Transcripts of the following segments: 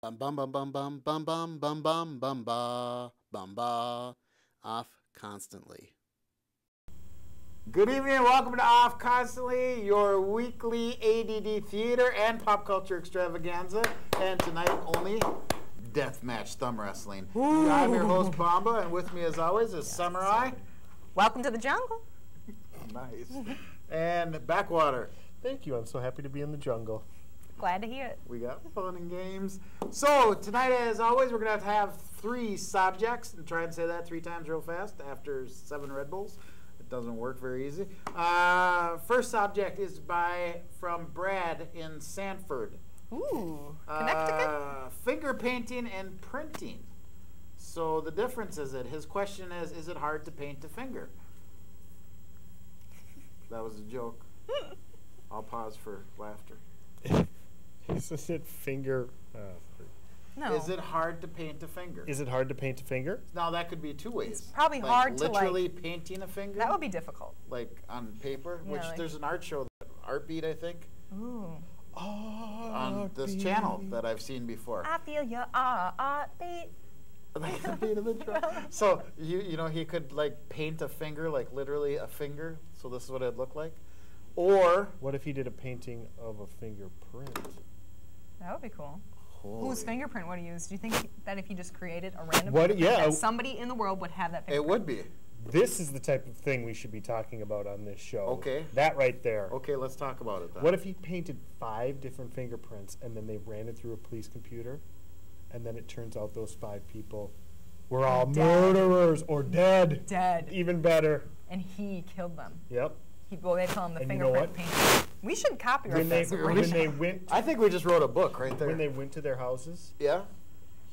Bum bum bum bum bum bum bum bum bum bum ba bum ba. Off constantly. Good evening and welcome to Off Constantly, your weekly ADD theater and pop culture extravaganza. And tonight only deathmatch thumb wrestling. I'm your host Bamba, and with me as always is Samurai. Welcome to the jungle. Nice. And Backwater. Thank you. I'm so happy to be in the jungle. Glad to hear it. We got fun and games. So tonight, as always, we're going to have three subjects. And try and say that 3 times real fast after 7 Red Bulls. It doesn't work very easy. First subject is from Brad in Sanford. Ooh, Connecticut? Finger painting and printing. So the difference is that his question is it hard to paint a finger? That was a joke. I'll pause for laughter. Isn't it finger? No. Is it hard to paint a finger? Is it hard to paint a finger? Now that could be 2 ways. It's probably like hard to literally painting a finger. That would be difficult. Like on paper, Yeah, which like- there's an art show, Art Beat, I think, Ooh. on this channel that I've seen before. I feel your beat. Like the beat of the drum. So you know he could like paint a finger, like literally a finger. So this is what it'd look like. Or What if he did a painting of a fingerprint? That would be cool. holy, Whose fingerprint would he use? Do you think that if he just created a random What- fingerprint, yeah. that somebody in the world would have that it fingerprint? would be. This is the type of thing we should be talking about on this show. Okay. That right there. Okay, let's talk about it then. What if he painted 5 different fingerprints and then they ran it through a police computer, and then it turns out those 5 people were all Dead. murderers or dead? Dead. Even better. And he killed them. Yep. Well, they call him the And you know fingerprint what? painter. We should copyright When they, this. when they went, I think we just wrote a book right there. when they went to their houses, Yeah.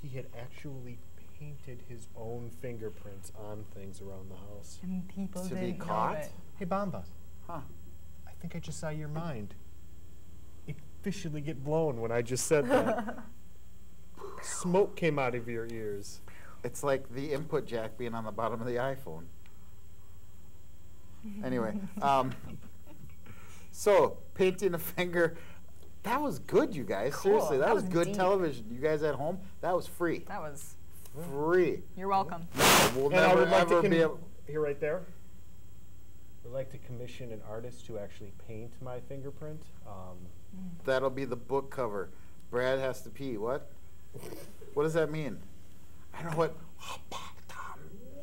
he had actually painted his own fingerprints on things around the house. And people To be didn't know caught? it. Hey, Bamba, Huh. I think I just saw your mind officially get blown when I just said that. Smoke came out of your ears. It's like the input jack being on the bottom of the iPhone. Anyway, so painting a finger, that was good, you guys. Cool. Seriously, that That was was good deep. television. You guys at home, that was free. That was. Free. You're welcome. We'll And I never would like ever to be able. here, right there. I'd like to commission an artist to actually paint my fingerprint. That'll be the book cover. Brad has to pee. What? What does that mean? I don't know what.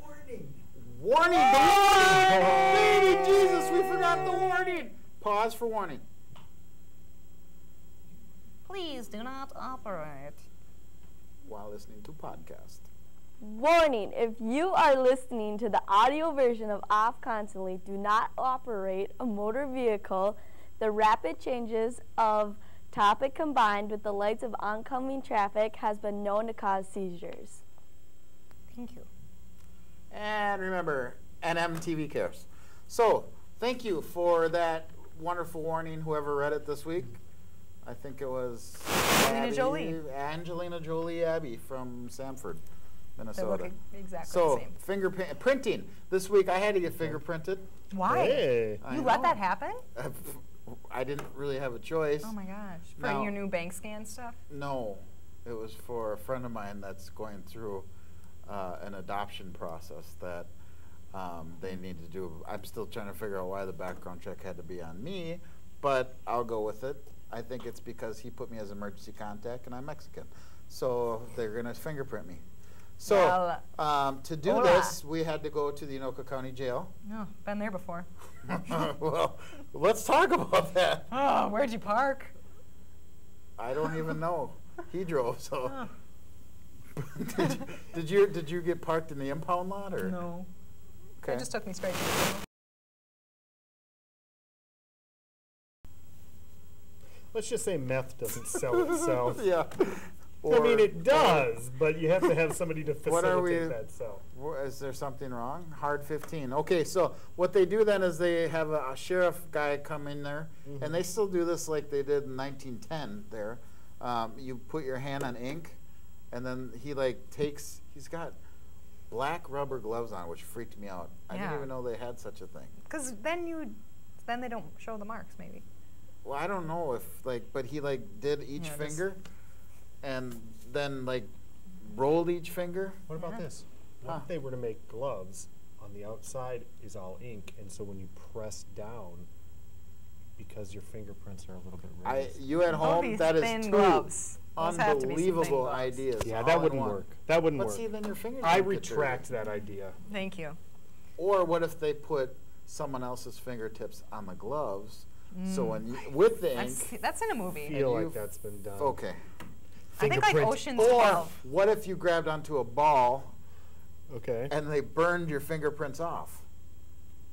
Warning. Warning. The warning. Baby Jesus, we forgot the warning. Pause for warning. Please do not operate. While listening to podcast. Warning, if you are listening to the audio version of Off Constantly, do not operate a motor vehicle. The rapid changes of topic combined with the lights of oncoming traffic has been known to cause seizures. Thank you. And remember, NMTV cares. So, thank you for that wonderful warning, whoever read it this week. I think it was Angelina Jolie. Angelina Jolie Abbey from Sanford, They Minnesota. look exactly So, the same. printing. This week I had to get fingerprinted. Why? Hey. I You let know. that happen? I didn't really have a choice. Oh my gosh. For No. your new bank scan stuff? No, it was for a friend of mine that's going through an adoption process that they need to do. I'm still trying to figure out why the background check had to be on me, but I'll go with it. I think it's because he put me as emergency contact and I'm Mexican. So they're going to fingerprint me. So Well, to do hola. this, we had to go to the Anoka County Jail. No, been there before. Well, let's talk about that. Oh, where'd you park? I don't even know. He drove, so. Oh. did you get parked in the impound lot or? No. Okay. It just took me straight to the jail. Let's just say meth doesn't sell itself. Yeah. I mean, it does, but you have to have somebody to What are we- facilitate that sell. Is there something wrong? Hard 15. Okay, so what they do then is they have a sheriff guy come in there, and they still do this like they did in 1910 there. You put your hand on ink, and then he like takes, he's got black rubber gloves on, which freaked me out. I didn't Yeah. even know they had such a thing. Because then they don't show the marks, maybe. Well, I don't know if like, but he like did each Yeah, this- finger. and then like rolled each finger. What about this? What Huh. if they were to make gloves? On the outside is all ink, and so when you press down, because your fingerprints are a little bit raised. You at Those home, be that is thin two gloves. Those have to be some thin unbelievable gloves. ideas. Yeah, all that in wouldn't one. work. That wouldn't But work. see, then your fingers I don't get dirty. retract that idea. Thank you. Or what if they put someone else's fingertips on the gloves, so when you, with the ink, That's in a movie. Feel And like you- that's been done. okay. I think like Fingerprint. Ocean's Or 12. what if you grabbed onto a ball Okay. and they burned your fingerprints off?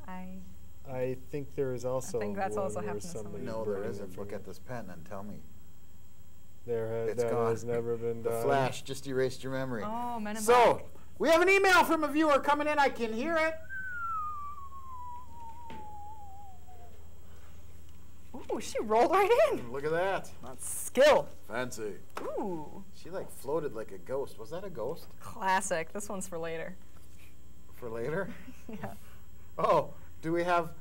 I think there is also. think that's one also where happened to somebody somebody. No, there burned isn't. their Look finger. at this pen and tell me. There It's that gone. has never been The done. flash just erased your memory. Oh, Men in So, Black. we have an email from a viewer coming in. I can hear it. Ooh, she rolled right in. Look at that. That's skill. Fancy. Ooh, She like floated like a ghost. Was that a ghost? classic. This one's for later. For later? Yeah. Oh, do we have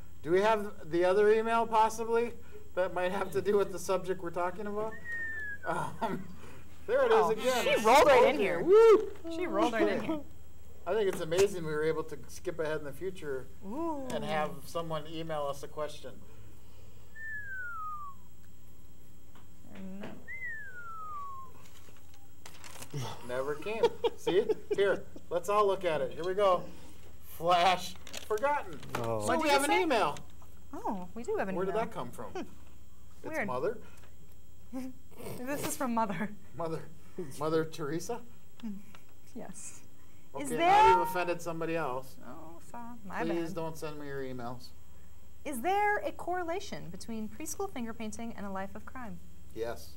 the other email possibly that might have to do with the subject we're talking about? There it is Oh, again. she rolled right in Okay, here. Woo! She rolled right in here. I think it's amazing we were able to skip ahead in the future Ooh. and have someone email us a question. And Never came. See? Here, let's all look at it. Here we go. Flash forgotten. Oh. So What'd we you have an say? email. Oh, we do have an Where did email. that come from? It's Weird. Mother. This is from Mother. Mother Teresa. Yes. Okay, Is now there? you've offended somebody else. Oh, sorry. My Please bad. don't send me your emails. Is there a correlation between preschool finger painting and a life of crime? Yes.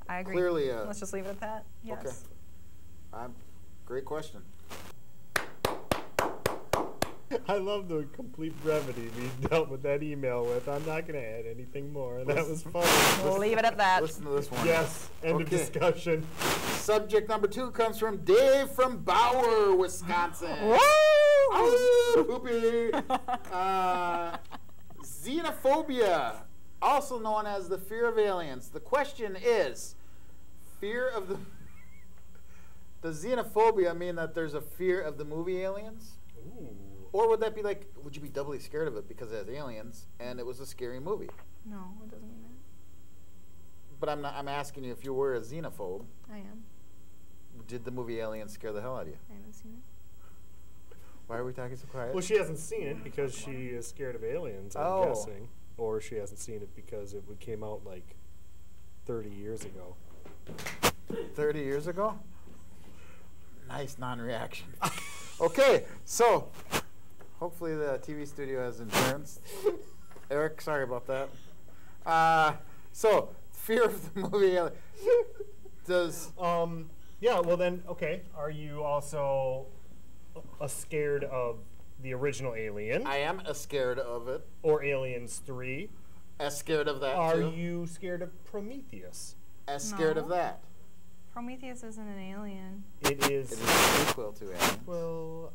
I agree. Clearly, Let's just leave it at that. Yes. Okay. Great question. I love the complete brevity we dealt with that email with. I'm not going to add anything more. That was fun. We'll leave it at that. Listen to this one. Yes. End of Okay. discussion. Subject number 2 comes from Dave from Bauer, Wisconsin. Woo! Oh, poopy. Xenophobia, also known as the fear of aliens. The question is, fear of the... Does xenophobia mean that there's a fear of the movie Aliens? Ooh. Or would that be like, would you be doubly scared of it because it has aliens and it was a scary movie? No, it doesn't mean that. But I'm asking you, if you were a xenophobe, I am. did the movie Aliens scare the hell out of you? I haven't seen it. Why are we talking so quiet? Well, she hasn't seen it because she is scared of aliens, I'm Oh. guessing. Or she hasn't seen it because it came out like 30 years ago. 30 years ago? Nice non-reaction. Okay, so hopefully the TV studio has insurance. Eric, sorry about that. So, fear of the movie Alien. Does... Yeah, well then, okay. Are you also scared of the original Alien? I am scared of it. Or Aliens 3? As scared of that, Are too. you scared of Prometheus? As scared of No. that. Prometheus isn't an alien. It is... It is a prequel to Alien. Well...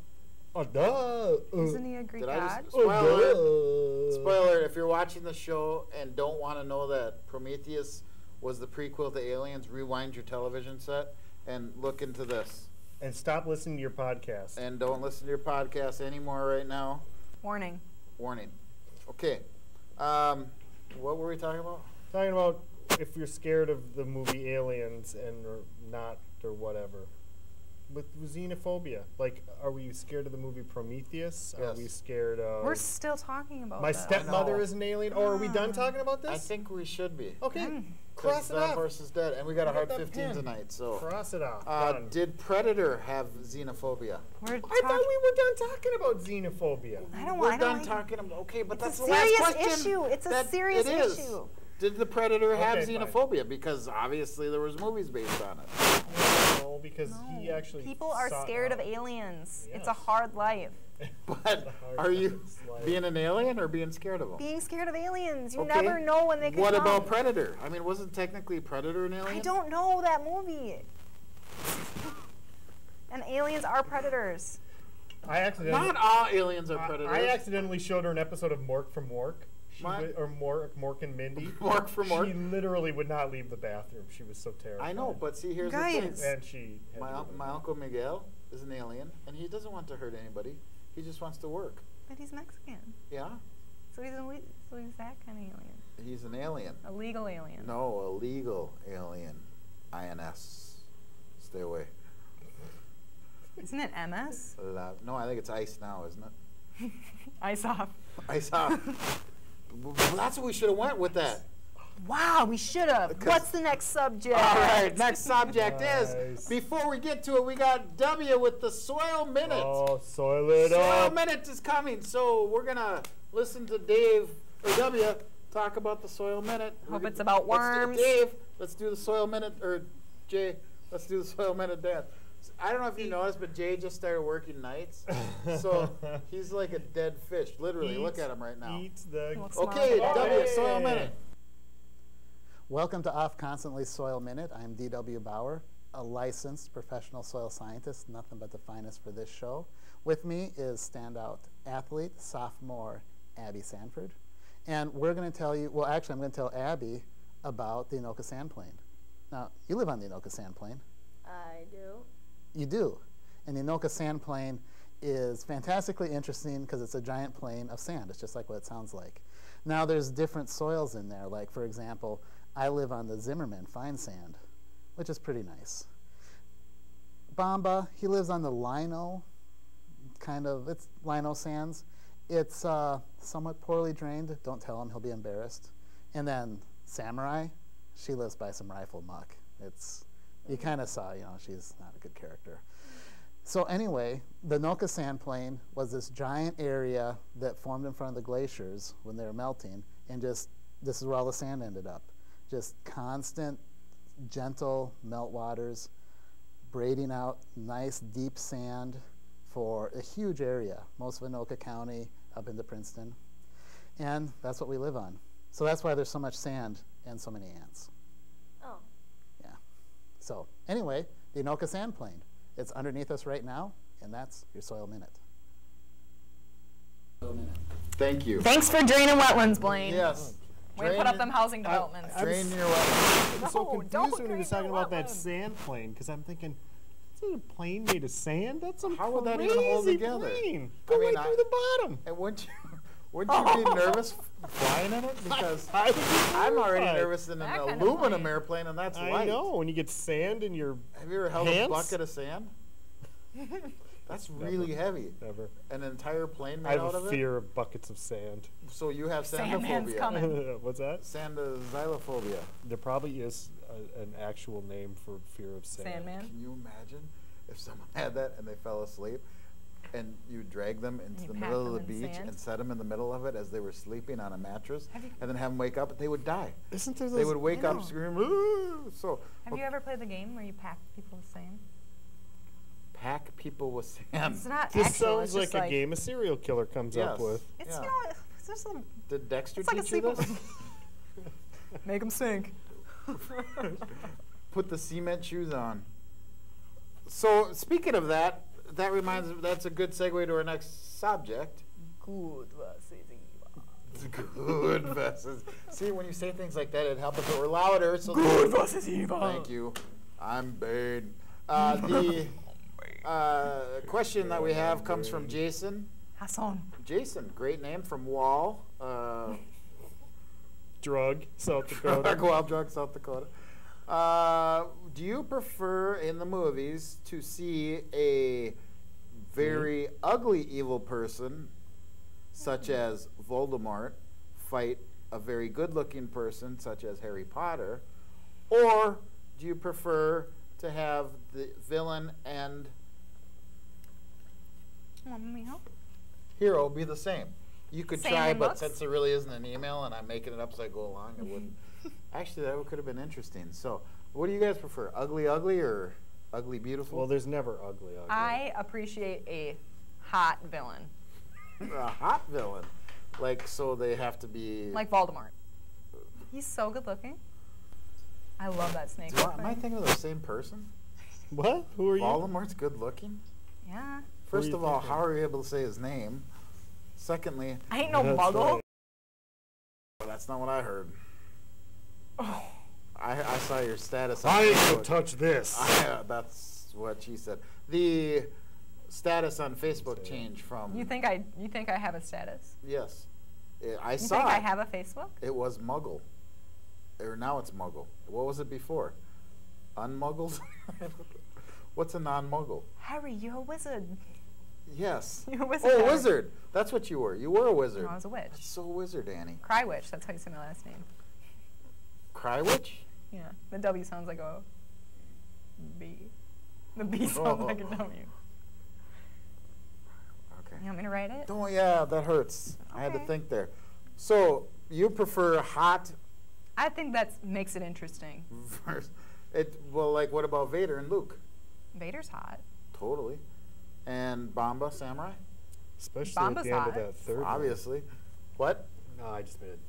Oh, duh! Isn't he a Greek Did I god? just... Oh, duh. Spoiler, if you're watching the show and don't want to know that Prometheus was the prequel to Aliens, rewind your television set and look into this. And stop listening to your podcast. And don't listen to your podcast anymore right now. Warning. Warning. Okay. What were we talking about? Talking about if you're scared of the movie Aliens and or not or whatever. With xenophobia, like, are we scared of the movie Prometheus? Are Yes. we scared of... We're still talking about My this. stepmother know. is an alien? Or are we done talking about this? I think we should be. Okay, Mm. cross it that off. horse is dead. And we got a Get hard that 15 pen. tonight, so. Cross it off. Done. Did Predator have xenophobia? We're I thought talk- we were done talking about xenophobia. I don't We're want. I don't done like talking about. Okay, but It's that's a the last serious question. issue. It's a That serious it is. issue. Did the Predator have Okay, fine. xenophobia? Because obviously there was movies based on it. No, because he No. actually People are sought scared of out- aliens. It's Yes. a hard life. But are you being an alien or being scared of them? Being scared of aliens. You Okay. never know when they could What come. about Predator? I mean, wasn't technically Predator an alien? I don't know that movie. And aliens are predators. I accidentally... Not all aliens are predators. I accidentally showed her an episode of Mork from Mork. Or Mork and Mindy. Mork for Mork. She literally would not leave the bathroom. She was so terrified. I know, but see, here's the Guys. thing. And she. Had to My Uncle Miguel is an alien, and he doesn't want to hurt anybody. He just wants to work. But he's Mexican. Yeah? So he's that kind of alien. He's an alien. A legal alien. No, a legal alien. INS. Stay away. Isn't it MS? No, I think it's ice now, isn't it? Ice off. Ice off. Well, that's what we should have went with that. Wow, we should have. What's the next subject? All right, next subject is, Nice. before we get to it, we got W with the Soil Minute. Oh, soil it Soil up. Minute is coming, so we're going to listen to Dave, or W, talk about the Soil Minute. Hope it's about worms. Dave, let's do the Soil Minute, or Jay, let's do the Soil Minute dance. I don't know if you noticed, but Jay just started working nights, so he's like a dead fish. Literally, look at him right now. Eat the. Looks Okay, smart. W, Hey. Soil Minute. Welcome to Off Constantly Soil Minute. I'm D.W. Bauer, a licensed professional soil scientist, nothing but the finest for this show. With me is standout athlete, sophomore Abby Sanford. And we're going to tell you, well, actually, I'm going to tell Abby about the Anoka Sand Plain. Now, you live on the Anoka Sand Plain. I do. You do. And the Anoka Sand Plain is fantastically interesting because it's a giant plain of sand. It's just like what it sounds like. Now, there's different soils in there. Like, for example, I live on the Zimmerman fine sand, which is pretty nice. Bamba, he lives on the lino, it's lino sands. It's somewhat poorly drained. Don't tell him, he'll be embarrassed. And then Samurai, she lives by some rifle muck. You kind of saw, she's not a good character. So anyway, the Anoka Sand Plain was this giant area that formed in front of the glaciers when they were melting, and this is where all the sand ended up. Just constant, gentle meltwaters, braiding out nice, deep sand for a huge area, most of Anoka County up into Princeton. And that's what we live on. So that's why there's so much sand and so many ants. Oh. Yeah. So anyway, the Anoka Sand Plain. It's underneath us right now, and that's your Soil Minute. Thank you. Thanks for draining wetlands, Blaine. Yes. Way to put up them housing developments. Drain your wetlands. I'm so No, confused don't when he drain was the talking about that wetlands. sand plane because I'm thinking, is it a plane made of sand? That's some How would that crazy even hold together? plane. I Go mean, right through the bottom. And wouldn't you be nervous flying in it? Because I would be I'm already terrified. nervous in That an kind of aluminum plane. airplane, and that's I light. know. When you get sand in your Have you ever held a Pants? bucket of sand? That's really heavy. never. An entire plane I made have out of a it? fear of buckets of sand. So you have Sandman's sandophobia. coming. What's that? Xylophobia. There probably is an actual name for fear of sand. Sandman. Can you imagine if someone had that and they fell asleep and you drag them into you the pack middle of them the in beach sand? and set them in the middle of it as they were sleeping on a mattress Have you- and then have them wake up, they would die. Isn't there They those? would wake I up know. screaming, "Ooh!" So Have you ever played the game where you pack people with sand? pack people with sand. It's not This actual. It's sounds just like a game a serial killer comes up Yes. with. It's Yeah. it's just a, Did Dexter it's like a teach you sleepover. this? Make them sink. Put the cement shoes on. So speaking of that, that's a good segue to our next subject. Good versus evil. Good versus. See, when you say things like that, it helps if it were louder. So Good versus evil. Thank you. I'm Bane. The question that we have comes from Jason. Hassan. Jason, great name from Wall. Drug, South Dakota. Wild Drug, South Dakota. Do you prefer in the movies to see a very ugly evil person, such as Voldemort, fight a very good-looking person, such as Harry Potter, or do you prefer to have the villain and Want me help? hero be the same? You could Same try, in but books? since there really isn't an email and I'm making it up as I go along, it wouldn't. Actually, that could have been interesting. So, what do you guys prefer? Ugly, ugly, or ugly, beautiful? Well, there's never ugly. I appreciate a hot villain, A hot villain. Like, so they have to be. like Voldemort. He's so good looking. I love that snake. Am I thinking of the same person? What? Who are you? Voldemort's good looking? Yeah. First you of all, thinking? how are you able to say his name? Secondly, I ain't no That's muggle. right. that's not what I heard. Oh. I saw your status. I ain't gonna touch this. That's what she said. The status on Facebook changed from. You think I have a status? Yes, I You saw. think it. I have a Facebook? It was Muggle, or now it's Muggle. What was it before? Unmuggled. What's a non-Muggle? Harry, you're a wizard. Yes. You're a wizard. Oh, Harry. wizard. That's what you were. You were a wizard. No, I was a witch. That's so wizard, Annie. Cry witch. That's how you say my last name. Cry witch? Yeah. The W sounds like a B. The B sounds like a W. Okay. You want me to write it? Oh, yeah, that hurts. I had to Okay. think there. So, you prefer hot I think that makes it interesting. versus... Well, like, what about Vader and Luke? Vader's hot. Totally. And Bamba, Samurai? Especially Bamba's at the end hot. of that third one. Obviously. What? No, I just made it.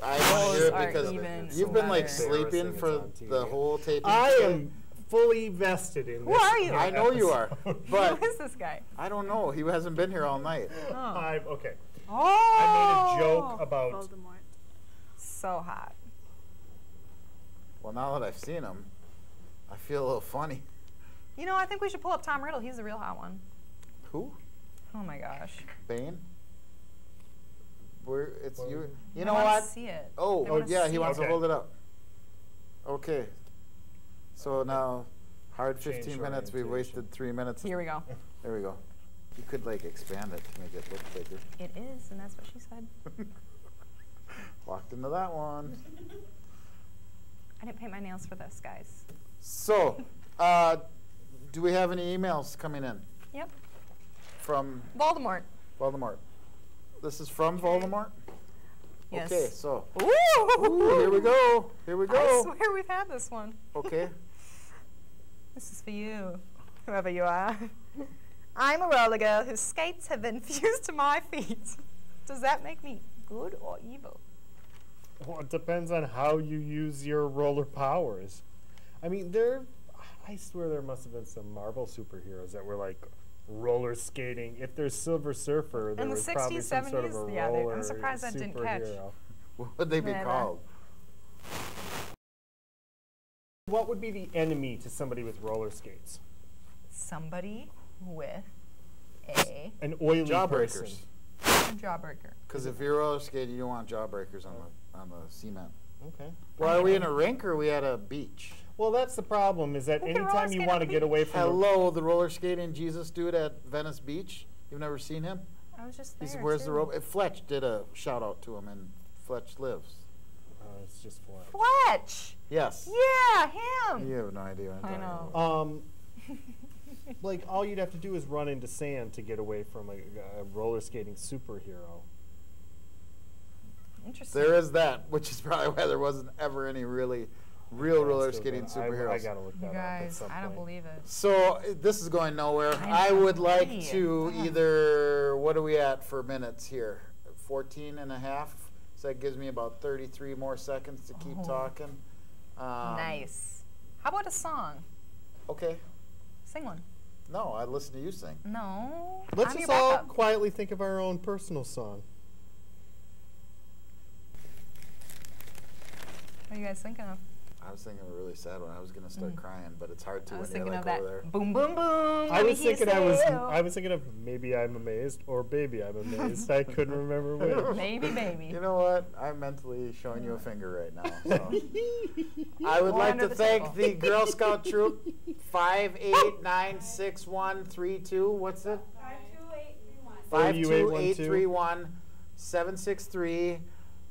I want to hear Those are it because even you've been, like, better. sleeping Embarrassing, for it's on the TV. whole taping. I today. am fully vested in Who this. are you? I know you are. But Who is this guy? I don't know. He hasn't been here all night. Okay. Oh! I made a joke about Voldemort. So hot. Well, now that I've seen him, I feel a little funny. You know, I think we should pull up Tom Riddle. He's the real hot one. Who? Oh my gosh. Bane? It's Well, you. You They know wanna what? See it. Oh, They wanna yeah, he see wants it. to hold it up. Okay. So now, hard Change 15 minutes. We've orientation. wasted 3 minutes. Here we go. There we go. You could, like, expand it to make it look bigger. It is, and that's what she said. Walked into that one. I didn't paint my nails for this, guys. So, do we have any emails coming in Yep. from Voldemort. Voldemort? This is from Voldemort? Yes. Okay, so, Ooh! ooh, here we go. Here we I go. swear we've had this one. Okay. This is for you, whoever you are. I'm a roller girl whose skates have been fused to my feet. Does that make me good or evil? Well, it depends on how you use your roller powers. I mean, I swear there must have been some Marvel superheroes that were like roller skating. If there's Silver Surfer, there In the was probably 60s, some sort of a 70s, yeah, roller I'm surprised I didn't catch. superhero. What would they be Never. called? What would be the enemy to somebody with roller skates? Somebody with a An oily person. Jawbreakers. jawbreaker. Because if you're roller skating, you don't want jawbreakers on the cement. Okay. Well, are we in a rink or are we at a beach? Well, that's the problem. Is that We can roller anytime you skate want to at the get away from Hello, the roller skating Jesus dude at Venice Beach. You've never seen him? I was just there. He's where's the too. rope? Fletch did a shout out to him, and Fletch lives. it's just flat. Fletch. Yes. Yeah, him. You have no idea what I'm I talking know. about. Like all you'd have to do is run into sand to get away from a roller skating superhero. Interesting. There is that, which is probably why there wasn't ever any real roller skating superheroes. I gotta look that You up at guys, some I don't point. believe it. So this is going nowhere. I I would know. like Hey, to come on. either, what are we at for minutes here? 14 and a half. So that gives me about 33 more seconds to keep Oh. talking. Nice. How about a song? Okay. Sing one. No, I listen to you sing. No. Let's I'm just your all backup. quietly think of our own personal song. What are you guys thinking of? I was thinking of a really sad one. I was gonna start crying, but it's hard to I was when you're thinking like of over that there. boom, boom, boom. I let me was hear thinking you say, I was thinking of Maybe I'm Amazed or Baby I'm Amazed. I couldn't remember which. Maybe, baby. You know what? I'm mentally showing you a finger right now. So. I would Or like under to the thank table. the Girl Scout troop 5896132. What's it? 52831. 52831-763.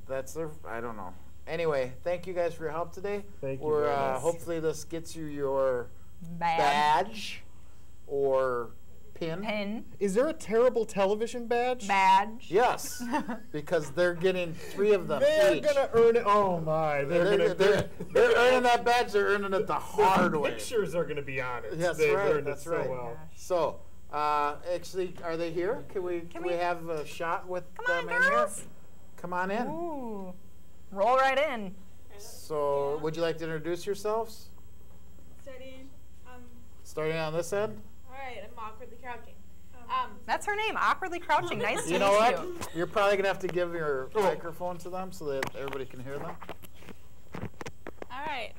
That's their, I don't know. Anyway, thank you guys for your help today. Thank you We're, very much. hopefully this gets you your Bad. badge or pin. Pen. Is there a terrible television badge? Badge. Yes, because they're getting 3 of them They're each. gonna earn it. Oh my! They're earning that badge. They're earning it the hard way. Pictures are gonna be on it. That's They've right. earned That's it right. so well. So, actually, are they here? Can we we- have a shot with Come them on, in here? girls. Come on in. Ooh. Roll right in. So, would you like to introduce yourselves? Studying. Starting on this end. All right, I'm awkwardly crouching. That's her name, awkwardly crouching. Nice to You meet know what? you. You're probably gonna have to give your microphone to them so that everybody can hear them. All right.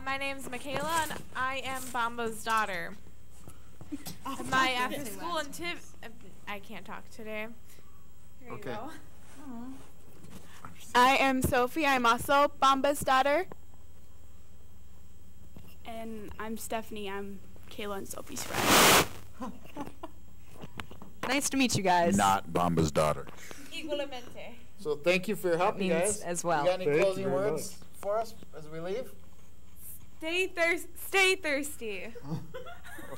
My name's Michaela, and I am Bamba's daughter. My after school and tip. I can't talk today. Here Okay. you go. I am Sophie. I'm also Bamba's daughter. And I'm Stephanie. I'm Kayla and Sophie's friend. Nice to meet you guys. Not Bamba's daughter. Igualmente. So thank you for your help, That you means guys. as well. You got any Thank you closing very words for us as we leave? Stay thirsty.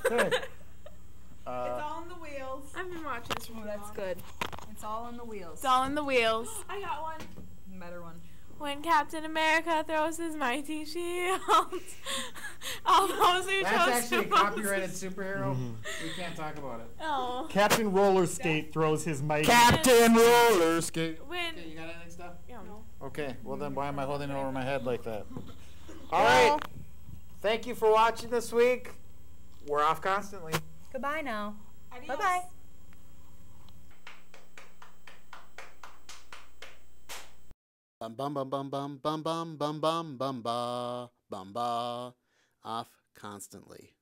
Okay. It's all in the wheels. I've been watching this from That's good. It's all on the wheels. It's all in the wheels. I got one. Better one. When Captain America throws his mighty shield, all those who chose to superhero. We can't talk about it. Oh. Captain Roller Skate throws his mighty. Captain Roller Skate. When Okay, you got anything, stuff? no. Okay, well then why am I holding it over my head like that? All right. Thank you for watching this week. We're off constantly. Goodbye now. Adios. Bye-bye. Bum bum bum bum bum bum bum bum bum bum ba bum ba. Off constantly.